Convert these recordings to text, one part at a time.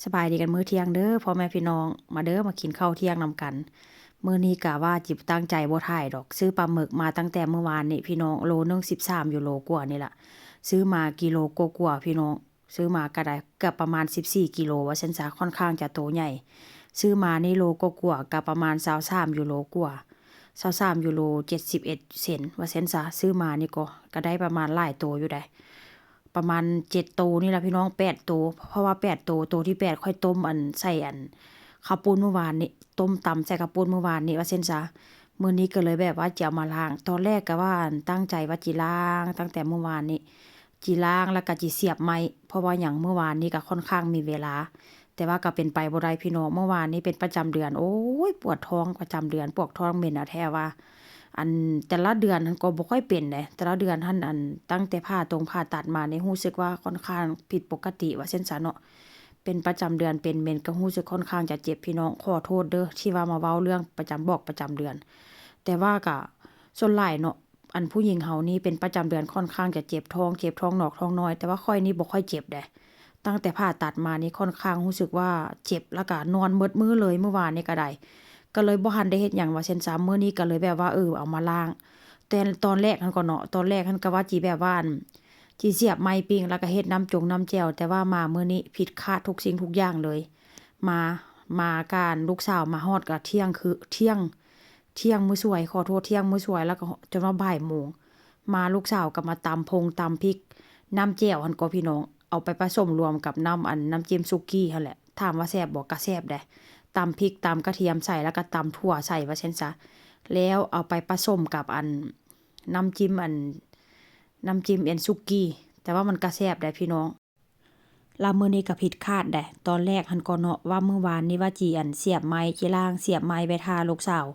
สบายดีกันมื้อเที่ยงเด้อพ่อแม่พี่น้องมาเด้อมากินข้าวเที่ยงนำกันมื้อนี้กะว่าจิบตั้งใจบ่ถ่ายดอกซื้อปลาหมึกมาตั้งแต่เมื่อวานนี้พี่น้องโลนึง13ยูโรกว่านี่ล่ะซื้อมากิโลกว่าๆพี่น้องซื้อมาก็ได้เกือบประมาณ14กิโลว่าซั่นซะค่อนข้างจะโตใหญ่ซื้อมานี่โลกว่าๆก็ประมาณ23ยูโรกว่า23ยูโร71เซนต์ว่าซั่นซะซื้อมานี่ก็ได้ประมาณหลายโตอยู่ได้ ประมาณ7โตวนี่ล่ะพี่น้อง8โตวเพราะว่า8โตวที่8ค่อยต้มใส่ข้าวปุ้นเมื่อวานนี้ต้มตำใส่ข้าวปุ้นเมื่อวานนี้ว่าซั่นซะมื้อนี้ก็เลยแบบว่าจะเอามาล้างตอนแรกก็ว่าตั้งใจว่าจิล้างตั้งแต่เมื่อวานนี้จิล้างแล้วก็จิเสียบไม้เพราะว่าหยังเมื่อวานนี้ก็ค่อนข้างมีเวลาแต่ว่าก็เป็นไปบ่ได้พี่น้องเมื่อวานนี้เป็นประจำเดือนโอ๊ยปวดท้องประจำเดือนปวดท้องเหม็นแท้ว่า แต่ละเดือนหั้นก็บ่ค่อยเป็นเดะแต่ละเดือนหั้นตั้งแต่ผ่าตัดมานี่รู้สึกว่าค่อนข้างผิดปกติว่าซั่นซะเนาะเป็นประจำเดือนเป็นเมนก็รู้สึกค่อนข้างจะเจ็บพี่น้องขอโทษเด้อที่ว่ามาเว้าเรื่องประจำเดือนแต่ว่าก็ส่วนหลายเนาะผู้หญิงเฮานี่เป็นประจำเดือนค่อนข้างจะเจ็บท้องนอกท้องน้อยแต่ว่าข้อยนี่บ่ค่อยเจ็บเดะตั้งแต่ผ่าตัดมานี่ค่อนข้างรู้สึกว่าเจ็บแล้วก็นอนหมดมื้อเลยเมื่อวานนี้ก็ได้ ก็เลยบ่ทันได้เฮ็ดหยังว่าเช่นซมื้อนี้ก็เลยแบบว่าเอามาล้างแต่ตอนแรกหั้นก็เนาะตอนแรกหั้นก็ว่าจิแบบว่าจิเสียบไม้ปิ้งแล้วก็เฮ็ดน้ำแจ่วแต่ว่ามามื้อนี้ผิดคาดทุกสิ่งทุกอย่างเลยมาการลูกสาวมาฮอดก็เที่ยงคือเที่ยงมื้อสวยขอโทษเที่ยงมื้อสวยแล้วก็จนว่าบ่ายโมงมาลูกสาวก็มาตำพริกน้ำแจ่วหั้นก็พี่น้องเอาไปผสมรวมกับน้ำจิ้มสุกี้หั่นแหละถามว่าแซ่บบ่ก็แซ่บเดะ ตำพริกตำกระเทียมใส่แล้วก็ตำถั่วใส่ว่าซั่นซะแล้วเอาไปผสมกับน้ำจิ้มน้ำจิ้มสุกี้แต่ว่ามันก็แซ่บได้พี่น้องแล้วมื้อนี้ก็ผิดคาดได้ตอนแรกหั้นก็เนาะว่ามื้อวานนี้ว่าจิเสียบไม้จิล่างเสียบไม้ไปทาลูกสาว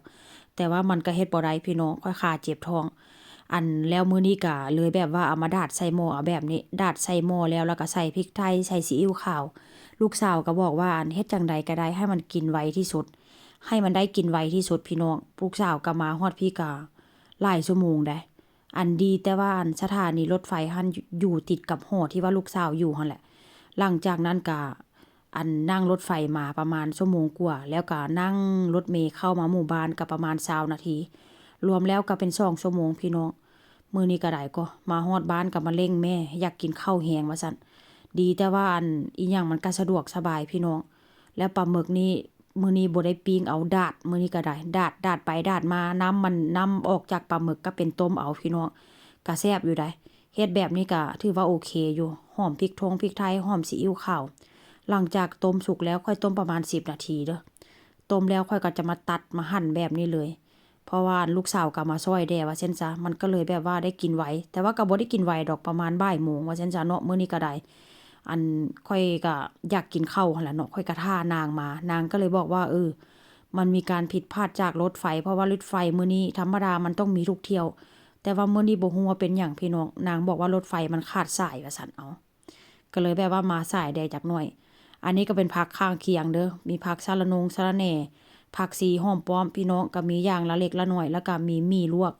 แต่ว่ามันก็เฮ็ดบ่ได้พี่น้องค่อยขาเจ็บท้องแล้วมื้อนี้ก็เลยแบบว่าเอามาดาดใส่หม้อเอาแบบนี้ดาดใส่หม้อแล้วก็ใส่พริกไทยใส่ซีอิ๊วขาวลูกสาวก็บอกว่าเฮ็ดจั่งใดก็ได้ให้มันกินไวที่สุดให้มันได้กินไวที่สุดพี่น้องลูกสาวก็มาฮอดพี่ก็หลายชั่วโมงได้ดีแต่ว่าสถานีรถไฟหั้นอยู่ติดกับหอที่ว่าลูกสาวอยู่หั่นแหละหลังจากนั้นก็นั่งรถไฟมาประมาณชั่วโมงกว่าแล้วก็นั่งรถเมล์เข้ามาหมู่บ้านก็ประมาณ20นาทีรวมแล้วก็เป็น2ชั่วโมงพี่น้องมื้อนี้ก็ได้ก็มาฮอดบ้านก็มาเร่งแม่อยากกินข้าวแห้งว่าซั่นดีแต่ว่าอีหยังมันก็สะดวกสบายพี่น้องแล้วปลาหมึกนี่มื้อนี้บ่ได้ปิ้งเอาดาดมื้อนี้ก็ได้ดาดไปดาดมาน้ำออกจากปลาหมึกก็เป็นต้มเอาพี่น้องก็แซ่บอยู่ได้เฮ็ดแบบนี้ก็ถือว่าโอเคอยู่หอมพริกไทยหอมซีอิ๊วขาวหลังจากต้มสุกแล้วค่อยต้มประมาณ10นาทีเด้อต้มแล้วค่อยก็จะมาตัดมาหั่นแบบนี้เลยเพราะว่าลูกสาวก็มาช่วยแด่ว่าซั่นซะมันก็เลยแบบว่าได้กินไวแต่ว่าก็บ่ได้กินไวดอกประมาณบ่ายโมงว่าซั่นซะเนาะมื้อนี้ก็ได้ข้อยก็อยากกินข้าวหั่นล่ะเนาะข้อยก็ท่านางมานางก็เลยบอกว่ามันมีการผิดพลาดจากรถไฟเพราะว่ารถไฟมื้อนี้ธรรมดามันต้องมีทุกเที่ยวแต่ว่ามื้อนี้บ่ฮู้ว่าเป็นหยังพี่น้องนางบอกว่ารถไฟมันขาดสายว่าซั่นก็เลยแบบว่ามาสายแด่จักหน่อยอันนี้ก็เป็นผักข้างเคียงเด้อมีผักสะระสะระแหน่ผักชีหอมป้อมพี่น้องก็มีอย่างละเล็กละน้อยแล้วก็มีหมี่ลวก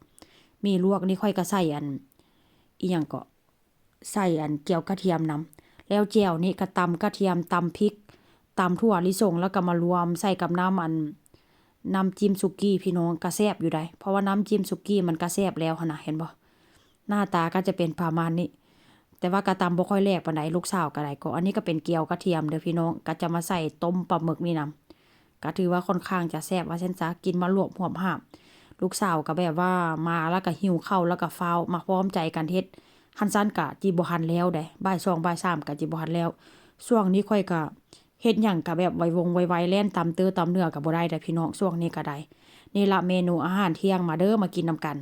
นี่ค่อยก็ใส่อีหยังก็ใส่เจียวกระเทียมนำแล้วแจ่วนี่ก็ตำกระเทียมตำพริกตำถั่วลิสงแล้วก็มารวมใส่กับน้ำจิ้มสุกี้พี่น้องก็แซ่บอยู่ได้เพราะว่าน้ำจิ้มสุกี้มันก็แซ่บแล้วหั่นน่ะเห็นบ่หน้าตาก็จะเป็นประมาณนี้แต่ว่าก็ตำบ่ค่อยแลกปานใดลูกสาวก็ได้ก็อันนี้ก็เป็นเจียวกระเทียมเด้อพี่น้องก็จะมาใส่ต้มปลาหมึกนี่นำก็ถือว่าค่อนข้างจะแซ่บว่าซั่นซะกินมารวบหอมหามลูกสาวก็แบบว่ามาแล้วก็หิวข้าวแล้วก็ฟ้าวมาพร้อมใจกันเฮ็ดหันซั้นก็จิบ่ทันแล้วเด้บ่าย2บ่าย3ก็จิบ่ทันแล้วช่วงนี้ค่อยก็เฮ็ดหยังก็แบบไวๆแล่นตำเนื้อก็บ่ได้เด้อพี่น้องช่วงนี้ก็ได้นี่ล่ะเมนูอาหารเที่ยงมาเด้อมากินนำกัน